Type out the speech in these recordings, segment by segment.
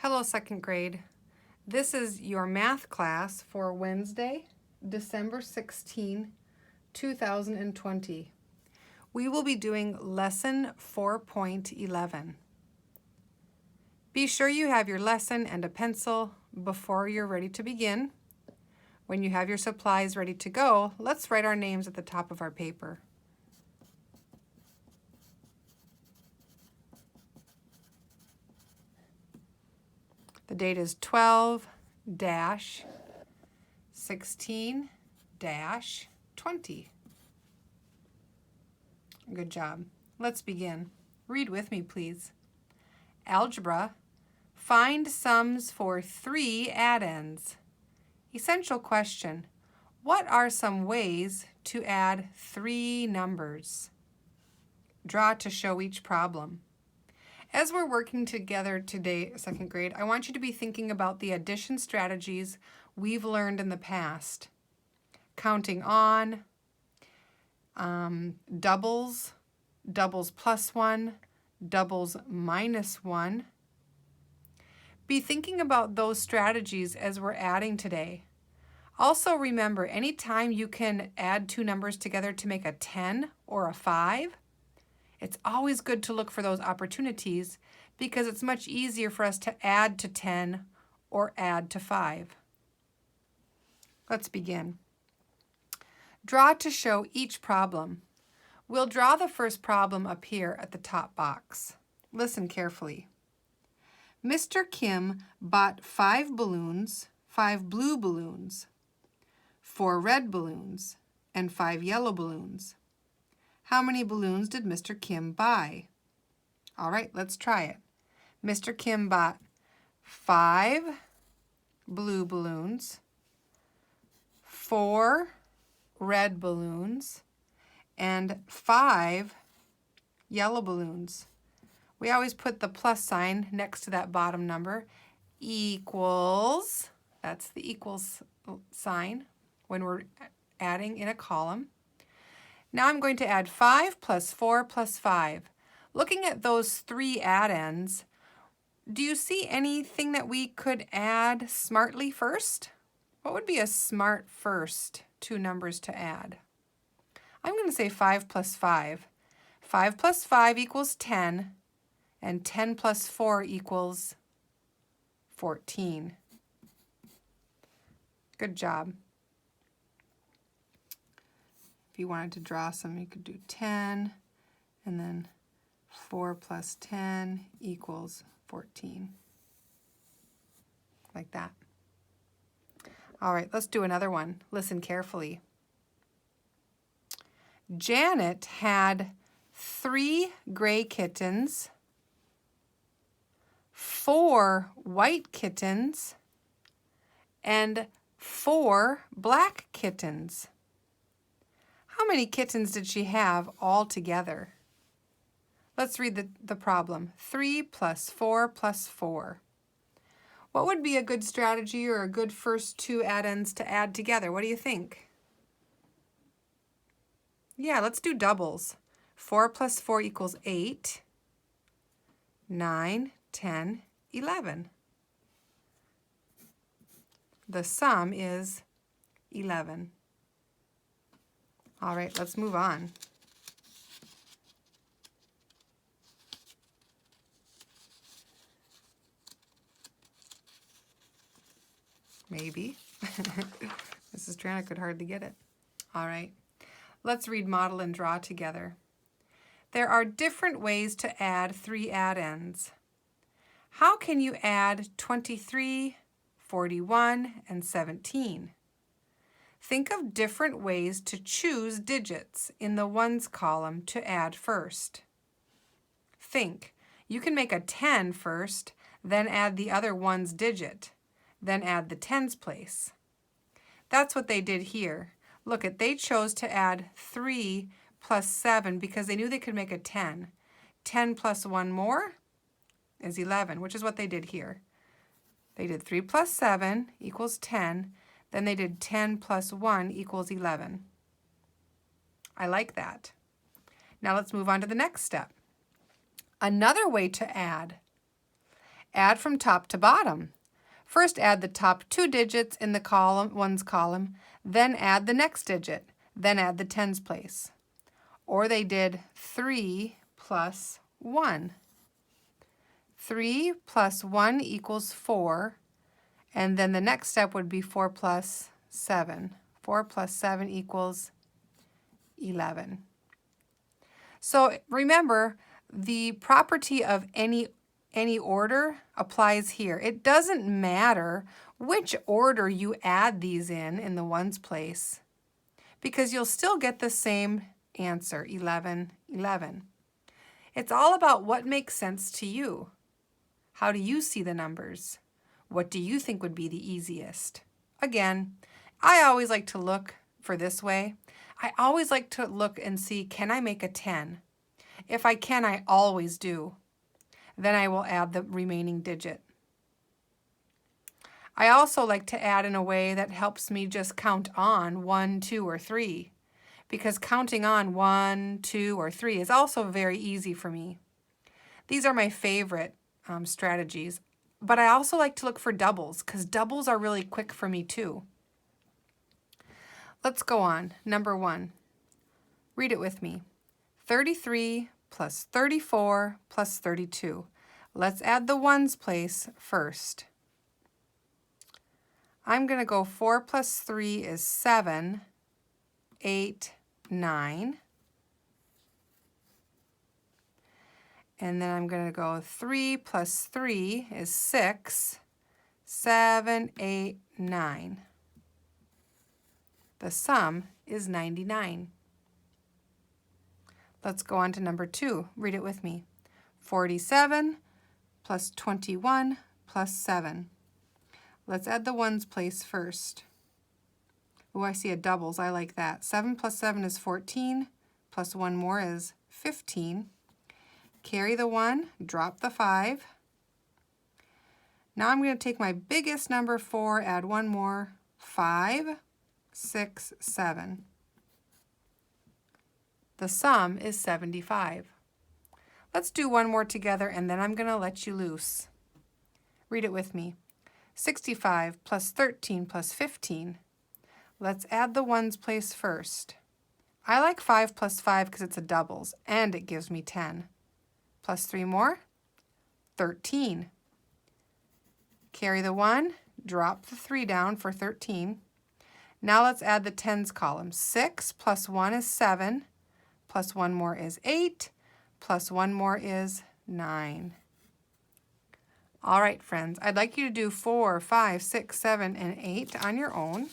Hello, second grade. This is your math class for Wednesday, December 16, 2020. We will be doing lesson 4.11. Be sure you have your lesson and a pencil before you're ready to begin. When you have your supplies ready to go, let's write our names at the top of our paper. The date is 12-16-20. Good job. Let's begin. Read with me, please. Algebra. Find sums for 3 addends. Essential question. What are some ways to add 3 numbers? Draw to show each problem. As we're working together today, second grade, I want you to be thinking about the addition strategies we've learned in the past. Counting on, doubles, doubles plus 1, doubles minus 1. Be thinking about those strategies as we're adding today. Also remember, anytime you can add 2 numbers together to make a 10 or a 5, it's always good to look for those opportunities because it's much easier for us to add to 10 or add to 5. Let's begin. Draw to show each problem. We'll draw the first problem up here at the top box. Listen carefully. Mr. Kim bought 5 balloons, 5 blue balloons, 4 red balloons, and 5 yellow balloons. How many balloons did Mr. Kim buy? All right, let's try it. Mr. Kim bought 5 blue balloons, 4 red balloons, and 5 yellow balloons. We always put the plus sign next to that bottom number. Equals, that's the equals sign when we're adding in a column. Now I'm going to add 5 plus 4 plus 5. Looking at those 3 addends, do you see anything that we could add smartly first? What would be a smart first 2 numbers to add? I'm going to say 5 plus 5. 5 plus 5 equals 10, and 10 plus 4 equals 14. Good job. If you wanted to draw some, you could do 10, and then 4 plus 10 equals 14. Like that. All right, let's do another one. Listen carefully. Janet had 3 gray kittens, 4 white kittens, and 4 black kittens. How many kittens did she have all together? Let's read the problem. 3 plus 4 plus 4. What would be a good strategy or a good first 2 addends to add together? What do you think? Yeah, let's do doubles. 4 plus 4 equals 8, 9, 10, 11. The sum is 11. All right, let's move on. Maybe. Mrs. Trana could hardly get it. All right, let's read model and draw together. There are different ways to add 3 addends. How can you add 23, 41, and 17? Think of different ways to choose digits in the ones column to add first. Think, you can make a 10 first, then add the other one's digit, then add the tens place. That's what they did here. Look, they chose to add 3 plus 7 because they knew they could make a 10. 10 plus 1 more is 11, which is what they did here. They did 3 plus 7 equals 10. Then they did 10 plus 1 equals 11. I like that. Now let's move on to the next step. Another way to add. Add from top to bottom. First add the top 2 digits in the ones column, then add the next digit, then add the tens place. Or they did 3 plus 1. 3 plus 1 equals 4, and then the next step would be 4 plus 7. 4 plus 7 equals 11. So remember, the property of any order applies here. It doesn't matter which order you add these in the ones place, because you'll still get the same answer, 11, 11. It's all about what makes sense to you. How do you see the numbers? What do you think would be the easiest? Again, I always like to look for this way. I always like to look and see, can I make a 10? If I can, I always do. Then I will add the remaining digit. I also like to add in a way that helps me just count on 1, 2, or 3, because counting on 1, 2, or 3 is also very easy for me. These are my favorite strategies, but I also like to look for doubles, because doubles are really quick for me too. Let's go on. Number 1. Read it with me. 33 plus 34 plus 32. Let's add the ones place first. I'm going to go 4 plus 3 is 7, 8, 9. And then I'm going to go 3 plus 3 is 6, 7, 8, 9. The sum is 99. Let's go on to number 2. Read it with me. 47 plus 21 plus 7. Let's add the ones place first. Oh, I see a doubles. I like that. 7 plus 7 is 14, plus 1 more is 15. Carry the 1, drop the 5. Now I'm going to take my biggest number 4, add 1 more, 5, 6, 7. The sum is 75. Let's do one more together, and then I'm going to let you loose. Read it with me. 65 plus 13 plus 15. Let's add the ones place first. I like 5 plus 5 because it's a doubles, and it gives me 10. Plus 3 more, 13. Carry the 1, drop the 3 down for 13. Now let's add the tens column. 6 plus 1 is 7, plus 1 more is 8, plus 1 more is 9. All right, friends, I'd like you to do 4, 5, 6, 7, and 8 on your own.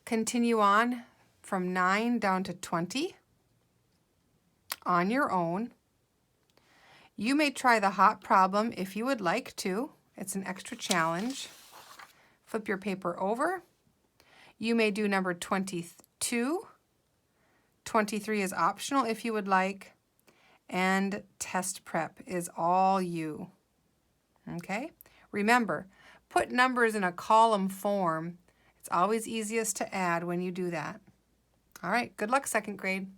Continue on from 9 down to 20 on your own. You may try the hot problem if you would like to. It's an extra challenge. Flip your paper over. You may do number 22. 23 is optional if you would like. And test prep is all you. Okay? Remember, put numbers in a column form. It's always easiest to add when you do that. All right, good luck, second grade.